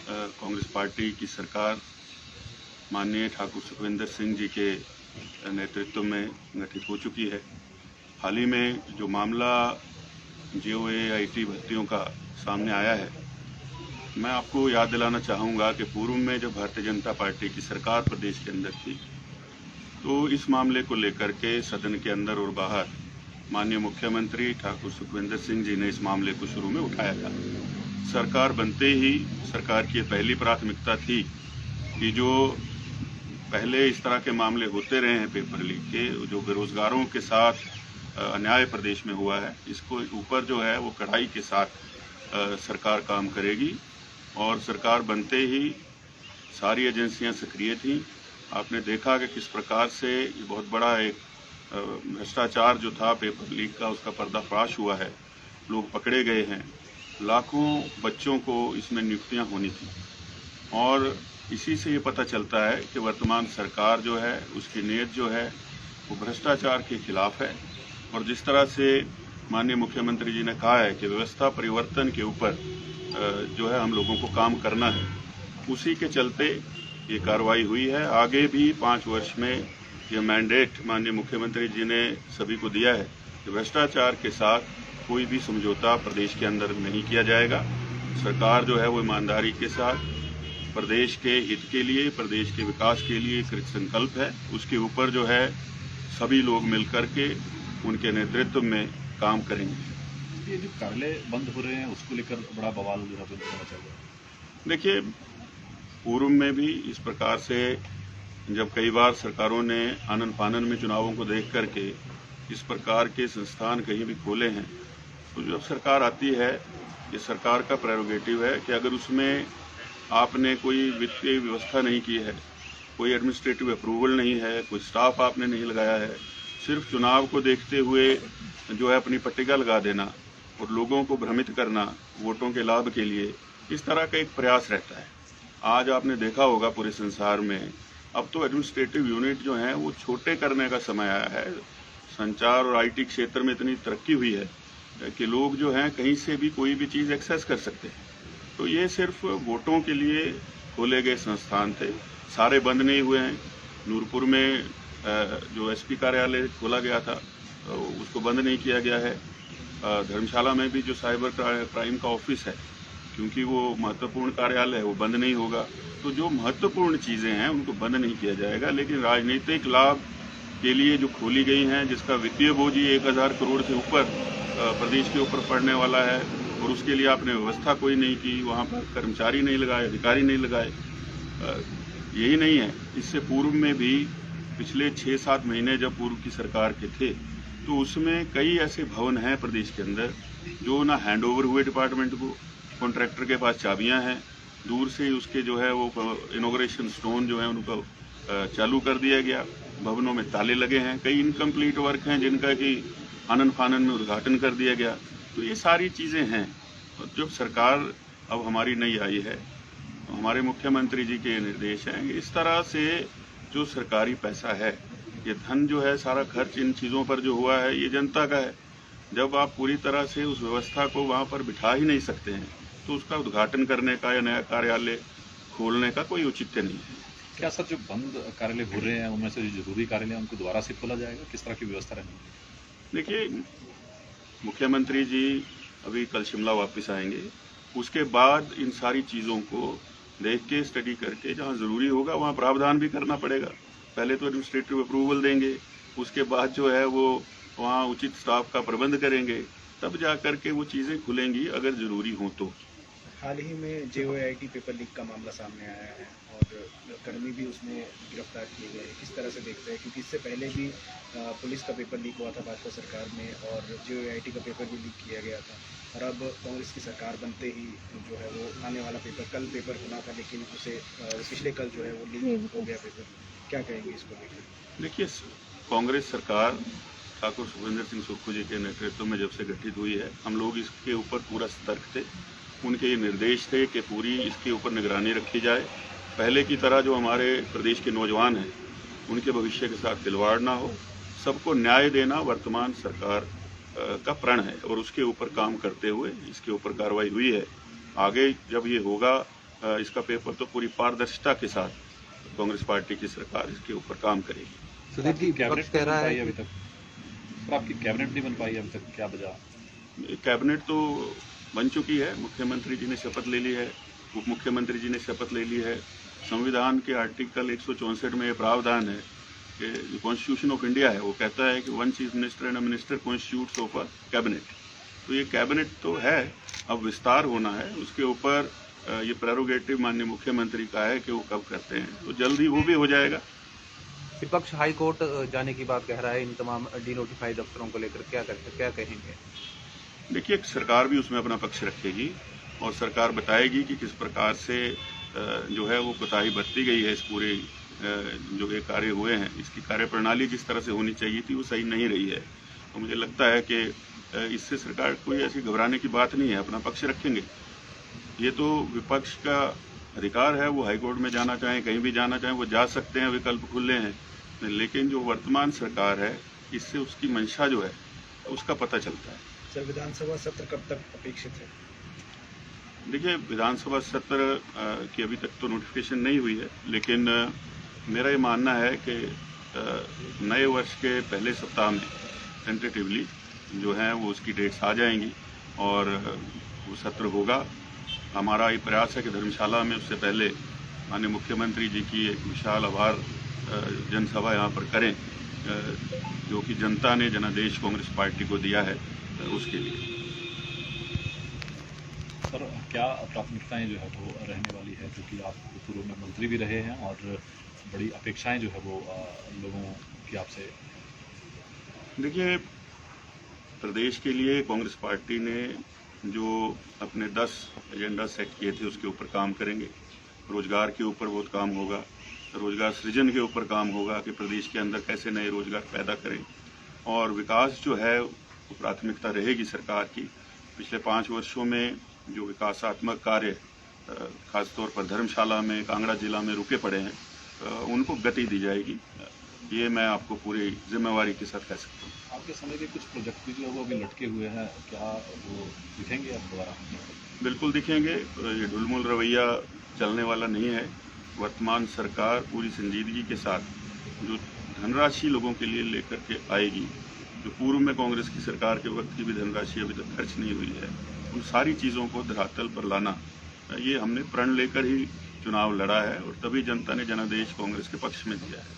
Congress party की सरकार माननीय ठाकुर सुखविंदर सिंह जी के नेतृत्व में गठित हो चुकी है। हाल ही में जो मामला JOAIT भर्तियों का सामने आया है, मैं आपको याद दिलाना चाहूँगा कि पूर्व में जब भारतीय जनता पार्टी की सरकार प्रदेश के अंदर थी, तो इस मामले को लेकर के सदन के अंदर और बाहर माननीय मुख्यमंत्री ठाकुर सुखविंदर सिंह जी ने इस मामले को शुरू में उठाया था। सरकार बनते ही सरकार की पहली प्राथमिकता थी कि जो पहले इस तरह के मामले होते रहे हैं पेपर लीक के, जो बेरोजगारों के साथ अन्याय प्रदेश में हुआ है, इसको ऊपर जो है वो कड़ाई के साथ सरकार काम करेगी। और सरकार बनते ही सारी एजेंसियां सक्रिय थीं। आपने देखा कि किस प्रकार से ये बहुत बड़ा एक भ्रष्टाचार जो था पेपर लीक का, उसका पर्दाफाश हुआ है, लोग पकड़े गए हैं, लाखों बच्चों को इसमें नियुक्तियां होनी थी। और इसी से ये पता चलता है कि वर्तमान सरकार जो है उसकी नीयत जो है वो भ्रष्टाचार के खिलाफ है। और जिस तरह से माननीय मुख्यमंत्री जी ने कहा है कि व्यवस्था परिवर्तन के ऊपर जो है हम लोगों को काम करना है, उसी के चलते ये कार्रवाई हुई है। आगे भी 5 वर्ष में ये मैंडेट माननीय मुख्यमंत्री जी ने सभी को दिया है कि भ्रष्टाचार के साथ कोई भी समझौता प्रदेश के अंदर नहीं किया जाएगा। सरकार जो है वो ईमानदारी के साथ प्रदेश के हित के लिए, प्रदेश के विकास के लिए कृत संकल्प है। उसके ऊपर जो है सभी लोग मिलकर के उनके नेतृत्व में काम करेंगे। ये जो कार्यालय बंद हो रहे हैं उसको लेकर बड़ा बवाल जो है होना चाहिए। देखिए, पूर्व में भी इस प्रकार से जब कई बार सरकारों ने आनन फानन में चुनावों को देख करके इस प्रकार के संस्थान कहीं भी खोले हैं, तो जब सरकार आती है, ये सरकार का प्रेरोगेटिव है कि अगर उसमें आपने कोई वित्तीय व्यवस्था नहीं की है, कोई एडमिनिस्ट्रेटिव अप्रूवल नहीं है, कोई स्टाफ आपने नहीं लगाया है, सिर्फ चुनाव को देखते हुए जो है अपनी पट्टिका लगा देना और लोगों को भ्रमित करना वोटों के लाभ के लिए, इस तरह का एक प्रयास रहता है। आज आपने देखा होगा पूरे संसार में अब तो एडमिनिस्ट्रेटिव यूनिट जो हैं वो छोटे करने का समय आया है। संचार और IT क्षेत्र में इतनी तरक्की हुई है कि लोग जो हैं कहीं से भी कोई भी चीज़ एक्सेस कर सकते हैं। तो ये सिर्फ वोटों के लिए खोले गए संस्थान थे, सारे बंद नहीं हुए हैं। नूरपुर में जो SP कार्यालय खोला गया था उसको बंद नहीं किया गया है। धर्मशाला में भी जो साइबर क्राइम का ऑफिस है, क्योंकि वो महत्वपूर्ण कार्यालय है, वो बंद नहीं होगा। तो जो महत्वपूर्ण चीज़ें हैं उनको बंद नहीं किया जाएगा, लेकिन राजनीतिक लाभ के लिए जो खोली गई हैं, जिसका वित्तीय बोझ 1000 करोड़ से ऊपर प्रदेश के ऊपर पड़ने वाला है, और उसके लिए आपने व्यवस्था कोई नहीं की, वहाँ पर कर्मचारी नहीं लगाए, अधिकारी नहीं लगाए। यही नहीं है, इससे पूर्व में भी पिछले 6-7 महीने जब पूर्व की सरकार के थे, तो उसमें कई ऐसे भवन हैं प्रदेश के अंदर जो ना हैंडओवर हुए डिपार्टमेंट को, कॉन्ट्रैक्टर के पास चाबियां हैं, दूर से उसके जो है वो इनॉग्रेशन स्टोन जो है उनको चालू कर दिया गया, भवनों में ताले लगे हैं, कई इनकम्प्लीट वर्क हैं जिनका कि आनन फानन में उद्घाटन कर दिया गया। तो ये सारी चीज़ें हैं। जब सरकार अब हमारी नई आई है, तो हमारे मुख्यमंत्री जी के निर्देश हैं, इस तरह से जो सरकारी पैसा है, ये धन जो है सारा खर्च इन चीज़ों पर जो हुआ है ये जनता का है। जब आप पूरी तरह से उस व्यवस्था को वहाँ पर बिठा ही नहीं सकते हैं, तो उसका उद्घाटन करने का या नया कार्यालय खोलने का कोई औचित्य नहीं है। क्या सर जो बंद कार्यालय हो रहे हैं उनमें से जो जरूरी कार्यालय उनको दोबारा से खोला जाएगा, किस तरह की व्यवस्था रहेगी? देखिए, मुख्यमंत्री जी अभी कल शिमला वापस आएंगे, उसके बाद इन सारी चीज़ों को देख के स्टडी करके जहाँ ज़रूरी होगा वहाँ प्रावधान भी करना पड़ेगा। पहले तो एडमिनिस्ट्रेटिव अप्रूवल देंगे, उसके बाद जो है वो वहाँ उचित स्टाफ का प्रबंध करेंगे, तब जा कर के वो चीज़ें खुलेंगी अगर ज़रूरी हो तो। हाल ही में JOAIT पेपर लीक का मामला सामने आया है और कर्मी भी उसमें गिरफ्तार किए गए। किस तरह से देखते हैं, क्योंकि इससे पहले भी पुलिस का पेपर लीक हुआ था भाजपा सरकार में और JOAIT का पेपर भी लीक किया गया था, और अब कांग्रेस की सरकार बनते ही जो है वो आने वाला पेपर होना था, लेकिन उसे पिछले कल जो है वो लीक हो गया पेपर। क्या कहेंगे इसको लेकर? देखिए, कांग्रेस सरकार ठाकुर सुखविंदर सिंह सुक्खू जी के नेतृत्व में जब से गठित हुई है, हम लोग इसके ऊपर पूरा सतर्क थे। उनके ये निर्देश थे कि पूरी इसके ऊपर निगरानी रखी जाए। पहले की तरह जो हमारे प्रदेश के नौजवान हैं उनके भविष्य के साथ खिलवाड़ ना हो, सबको न्याय देना वर्तमान सरकार का प्रण है और उसके ऊपर काम करते हुए इसके ऊपर कार्रवाई हुई है। आगे जब ये होगा इसका पेपर तो पूरी पारदर्शिता के साथ कांग्रेस पार्टी की सरकार इसके ऊपर काम करेगी। सुधीर जी, कैबिनेट विपक्ष कह रहा है अभी तक सर, आपकी कैबिनेट नहीं बन पाई अभी तक, क्या वजह? कैबिनेट तो बन चुकी है, मुख्यमंत्री जी ने शपथ ले ली है, उप मुख्यमंत्री जी ने शपथ ले ली है। संविधान के आर्टिकल 164 में ये प्रावधान है कि जो कॉन्स्टिट्यूशन ऑफ इंडिया है वो कहता है कि one chief minister and a minister constitutes of a cabinet. तो ये कैबिनेट तो है, अब विस्तार होना है, उसके ऊपर ये प्रेरोगेटिव माननीय मुख्यमंत्री का है कि वो कब करते हैं, तो जल्द ही वो भी हो जाएगा। विपक्ष हाई कोर्ट जाने की बात कह रहा है इन तमाम डीनोटिफाइड अफसरों को लेकर, क्या कहेंगे? देखिए, सरकार भी उसमें अपना पक्ष रखेगी और सरकार बताएगी कि किस प्रकार से जो है वो कोताही बरती गई है। इस पूरे जो ये कार्य हुए हैं, इसकी कार्यप्रणाली जिस तरह से होनी चाहिए थी वो सही नहीं रही है। तो मुझे लगता है कि इससे सरकार कोई ऐसी घबराने की बात नहीं है, अपना पक्ष रखेंगे। ये तो विपक्ष का अधिकार है, वो हाईकोर्ट में जाना चाहें, कहीं भी जाना चाहें वो जा सकते हैं, विकल्प खुले हैं। लेकिन जो वर्तमान सरकार है, इससे उसकी मंशा जो है उसका पता चलता है। सर, विधानसभा सत्र कब तक अपेक्षित है? देखिए, विधानसभा सत्र की अभी तक तो नोटिफिकेशन नहीं हुई है, लेकिन मेरा ये मानना है कि नए वर्ष के पहले सप्ताह में टेंटेटिवली जो है वो उसकी डेट्स आ जाएंगी और वो सत्र होगा। हमारा ये प्रयास है कि धर्मशाला में उससे पहले माननीय मुख्यमंत्री जी की एक विशाल आभार जनसभा यहाँ पर करें, जो कि जनता ने जनादेश कांग्रेस पार्टी को दिया है, उसके लिए। सर, क्या प्राथमिकताएं जो है वो रहने वाली है, क्योंकि आप पूर्व में मंत्री भी रहे हैं और बड़ी अपेक्षाएं जो है वो लोगों की आपसे? देखिए, प्रदेश के लिए कांग्रेस पार्टी ने जो अपने 10 एजेंडा सेट किए थे उसके ऊपर काम करेंगे। रोजगार के ऊपर बहुत काम होगा, रोजगार सृजन के ऊपर काम होगा कि प्रदेश के अंदर कैसे नए रोजगार पैदा करें, और विकास जो है वो प्राथमिकता रहेगी सरकार की। पिछले 5 वर्षों में जो विकासात्मक कार्य खासतौर पर धर्मशाला में, कांगड़ा जिला में रुके पड़े हैं, उनको गति दी जाएगी। ये मैं आपको पूरी जिम्मेवारी के साथ कह सकता हूँ। आपके समय के कुछ प्रोजेक्ट भी जो है वो अभी लटके हुए हैं, क्या वो दिखेंगे अब दोबारा? बिल्कुल दिखेंगे। ये ढुलमुल रवैया चलने वाला नहीं है। वर्तमान सरकार पूरी संजीदगी के साथ जो धनराशि लोगों के लिए लेकर के आएगी, जो पूर्व में कांग्रेस की सरकार के वक्त की भी धनराशि अभी तक खर्च नहीं हुई है, उन सारी चीज़ों को धरातल पर लाना, ये हमने प्रण लेकर ही चुनाव लड़ा है और तभी जनता ने जनादेश कांग्रेस के पक्ष में दिया है।